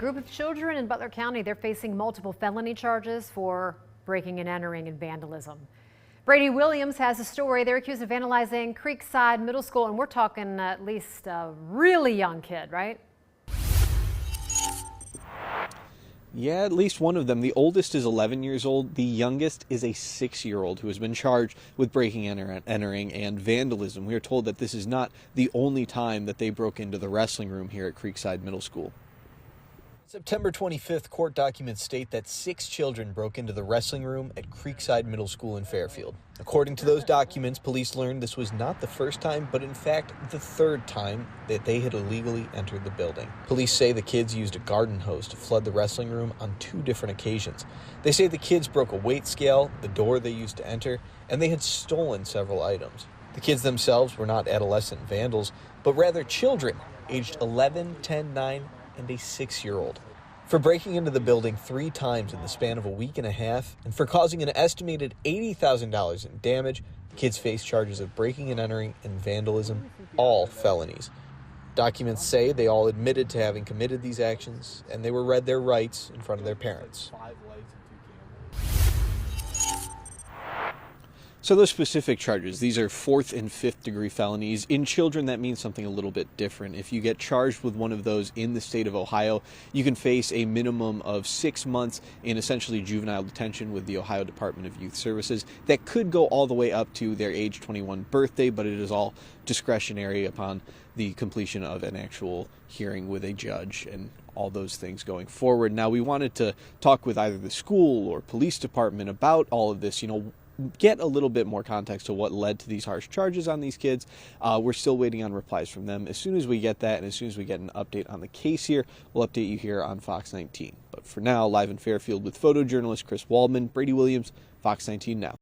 Group of children in Butler County, they're facing multiple felony charges for breaking and entering and vandalism. Brady Williams has a story. They're accused of vandalizing Creekside Middle School, and we're talking at least a really young kid, right? Yeah, at least one of them. The oldest is 11 years old. The youngest is a 6-year-old who has been charged with breaking, entering, and vandalism. We are told that this is not the only time that they broke into the wrestling room here at Creekside Middle School. September 25th, court documents state that 6 children broke into the wrestling room at Creekside Middle School in Fairfield. According to those documents, police learned this was not the first time, but in fact the 3rd time that they had illegally entered the building. Police say the kids used a garden hose to flood the wrestling room on 2 different occasions. They say the kids broke a weight scale, the door they used to enter, and they had stolen several items. The kids themselves were not adolescent vandals, but rather children aged 11, 10, 9, and a 6-year-old. For breaking into the building 3 times in the span of a week and a half, and for causing an estimated $80,000 in damage, the kids face charges of breaking and entering and vandalism, all felonies. Documents say they all admitted to having committed these actions, and they were read their rights in front of their parents. So those specific charges, these are 4th and 5th degree felonies. In children, that means something a little bit different. If you get charged with one of those in the state of Ohio, you can face a minimum of 6 months in essentially juvenile detention with the Ohio Department of Youth Services. That could go all the way up to their age 21 birthday, but it is all discretionary upon the completion of an actual hearing with a judge and all those things going forward. Now, we wanted to talk with either the school or police department about all of this, get a little bit more context to what led to these harsh charges on these kids. We're still waiting on replies from them. As soon as we get that and as soon as we get an update on the case here, we'll update you here on Fox 19. But for now, live in Fairfield with photojournalist Chris Waldman, Brady Williams, Fox 19 Now.